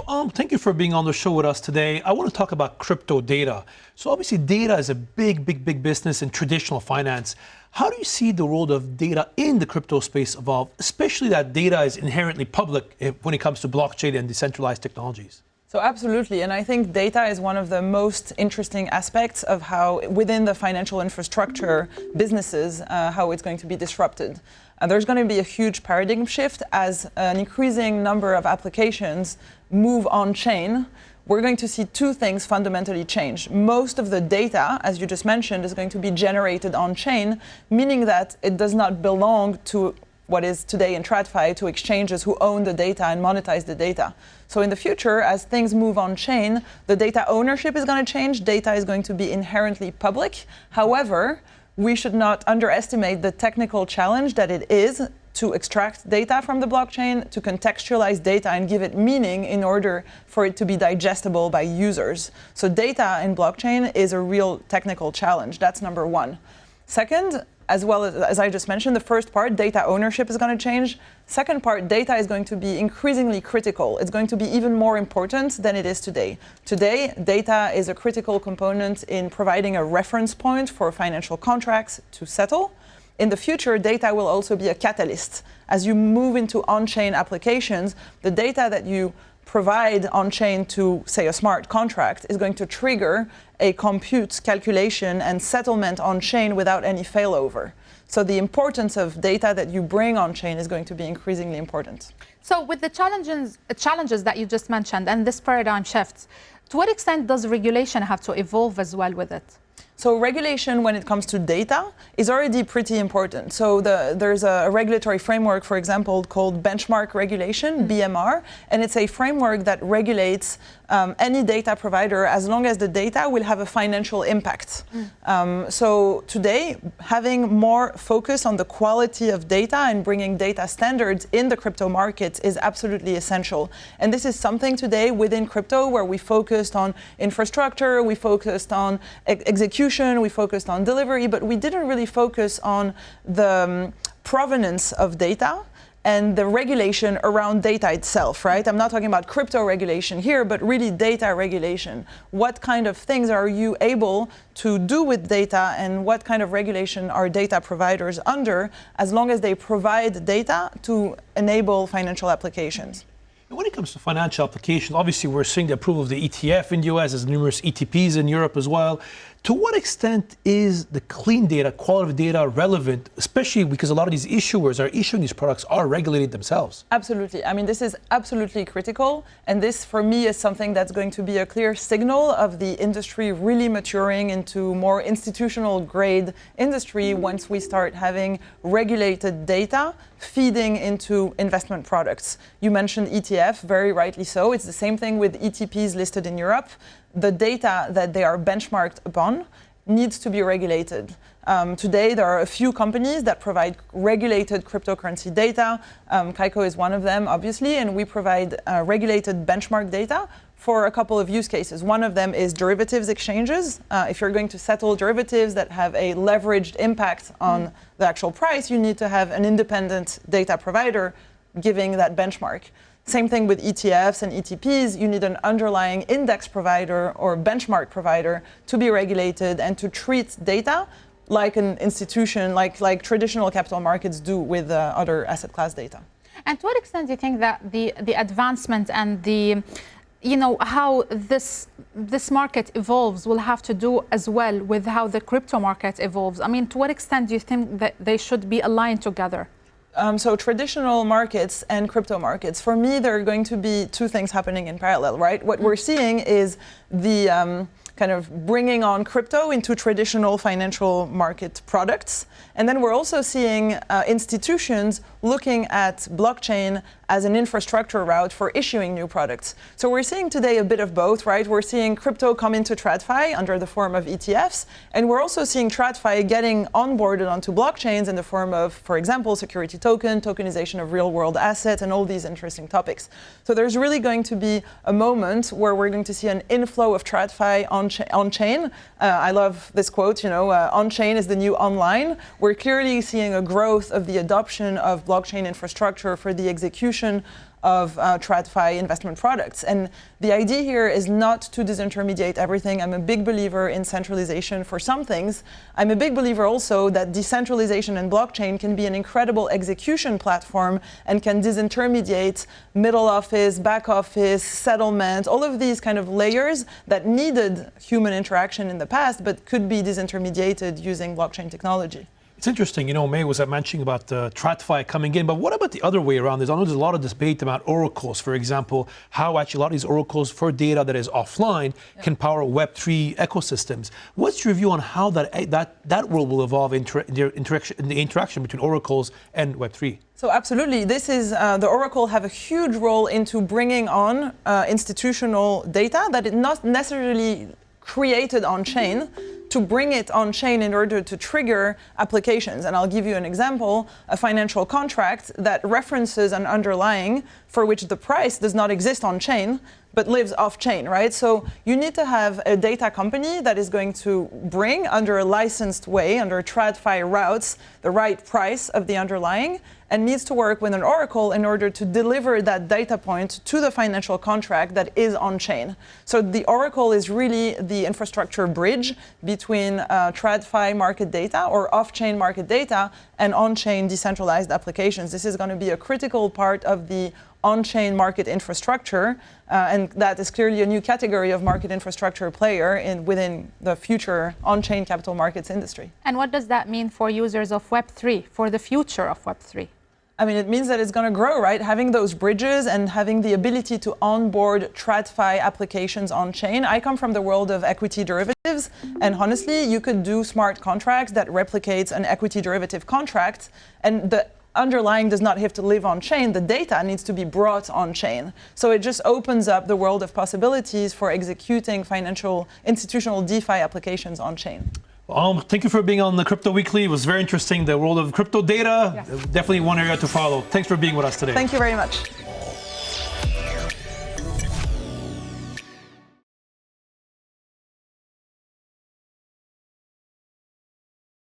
So thank you for being on the show with us today. I want to talk about crypto data. So obviously data is a big business in traditional finance. How do you see the role of data in the crypto space evolve, especially that data is inherently public when it comes to blockchain and decentralized technologies? So absolutely, and I think data is one of the most interesting aspects of how within the financial infrastructure businesses, how it's going to be disrupted. There's going to be a huge paradigm shift as an increasing number of applications move on-chain. We're going to see two things fundamentally change. Most of the data, as you just mentioned, is going to be generated on-chain, meaning that it does not belong to what is today in TradFi, to exchanges who own the data and monetize the data. So in the future, as things move on-chain, the data ownership is going to change. Data is going to be inherently public. However, we should not underestimate the technical challenge that it is to extract data from the blockchain, to contextualize data and give it meaning in order for it to be digestible by users. So data in blockchain is a real technical challenge. That's number one. Second, as well as I just mentioned, the first part, data ownership is going to change. Second part, data is going to be increasingly critical. It's going to be even more important than it is today. Today, data is a critical component in providing a reference point for financial contracts to settle. In the future, data will also be a catalyst. As you move into on-chain applications, the data that you provide on-chain to, say, a smart contract is going to trigger a compute, calculation, and settlement on-chain without any failover. So the importance of data that you bring on-chain is going to be increasingly important. So with the challenges that you just mentioned and this paradigm shift, to what extent does regulation have to evolve as well with it? So regulation, when it comes to data, is already pretty important. So there's a regulatory framework, for example, called benchmark regulation, BMR, and it's a framework that regulates any data provider as long as the data will have a financial impact. So today, having more focus on the quality of data and bringing data standards in the crypto market is absolutely essential. And this is something today within crypto where we focused on infrastructure, we focused on execution, we focused on delivery, but we didn't really focus on the provenance of data and the regulation around data itself, right? I'm not talking about crypto regulation here, but really data regulation. What kind of things are you able to do with data, and what kind of regulation are data providers under, as long as they provide data to enable financial applications? When it comes to financial applications, obviously we're seeing the approval of the ETF in the US, there's numerous ETPs in Europe as well. To what extent is the clean data, quality of data relevant, especially because a lot of these issuers are issuing these products are regulated themselves? Absolutely. I mean, this is absolutely critical. And this, for me, is something that's going to be a clear signal of the industry really maturing into more institutional grade industry once we start having regulated data feeding into investment products. You mentioned ETF, very rightly so. It's the same thing with ETPs listed in Europe. The data that they are benchmarked upon needs to be regulated. Today, there are a few companies that provide regulated cryptocurrency data. Kaiko is one of them, obviously, and we provide regulated benchmark data for a couple of use cases. One of them is derivatives exchanges. If you're going to settle derivatives that have a leveraged impact on the actual price, you need to have an independent data provider giving that benchmark. Same thing with ETFs and ETPs. You need an underlying index provider or benchmark provider to be regulated and to treat data like an institution, like traditional capital markets do with other asset class data. And to what extent do you think that the advancement and the how this market evolves will have to do as well with how the crypto market evolves? I mean, to what extent do you think that they should be aligned together? So traditional markets and crypto markets, for me, there are going to be two things happening in parallel, right? What we're seeing is the kind of bringing on crypto into traditional financial market products. And then we're also seeing institutions looking at blockchain as an infrastructure route for issuing new products. So we're seeing today a bit of both, right? We're seeing crypto come into TradFi under the form of ETFs, and we're also seeing TradFi getting onboarded onto blockchains in the form of, for example, security token, tokenization of real-world assets, and all these interesting topics. So there's really going to be a moment where we're going to see an inflow of TradFi on-chain. I love this quote, on-chain is the new online. We're clearly seeing a growth of the adoption of blockchain infrastructure for the execution of TradFi investment products. And the idea here is not to disintermediate everything. I'm a big believer in centralization for some things. I'm a big believer also that decentralization and blockchain can be an incredible execution platform and can disintermediate middle office, back office, settlement, all of these kind of layers that needed human interaction in the past but could be disintermediated using blockchain technology. It's interesting, May was mentioning about TradFi coming in, but what about the other way around? I know there's a lot of debate about oracles, for example, how actually a lot of these oracles for data that is offline can power Web3 ecosystems. What's your view on how that world will evolve in the interaction between oracles and Web3? So absolutely, this is the Oracle have a huge role into bringing on institutional data that is not necessarily created on chain, to bring it on chain in order to trigger applications. And I'll give you an example, a financial contract that references an underlying for which the price does not exist on chain, but lives off chain, right? So you need to have a data company that is going to bring under a licensed way, under TradFi routes, the right price of the underlying, and needs to work with an oracle in order to deliver that data point to the financial contract that is on chain. So the oracle is really the infrastructure bridge between TradFi market data or off-chain market data and on-chain decentralized applications. This is going to be a critical part of the on-chain market infrastructure, and that is clearly a new category of market infrastructure player within the future on-chain capital markets industry. And what does that mean for users of Web3, for the future of Web3? I mean, it means that it's going to grow, right? Having those bridges and having the ability to onboard TradFi applications on chain. I come from the world of equity derivatives, and honestly, you could do smart contracts that replicates an equity derivative contract, and the underlying does not have to live on chain. The data needs to be brought on chain. So it just opens up the world of possibilities for executing financial institutional DeFi applications on chain. Thank you for being on the Crypto Weekly. It was very interesting, the world of crypto data. Yes. Definitely one area to follow. Thanks for being with us today. Thank you very much.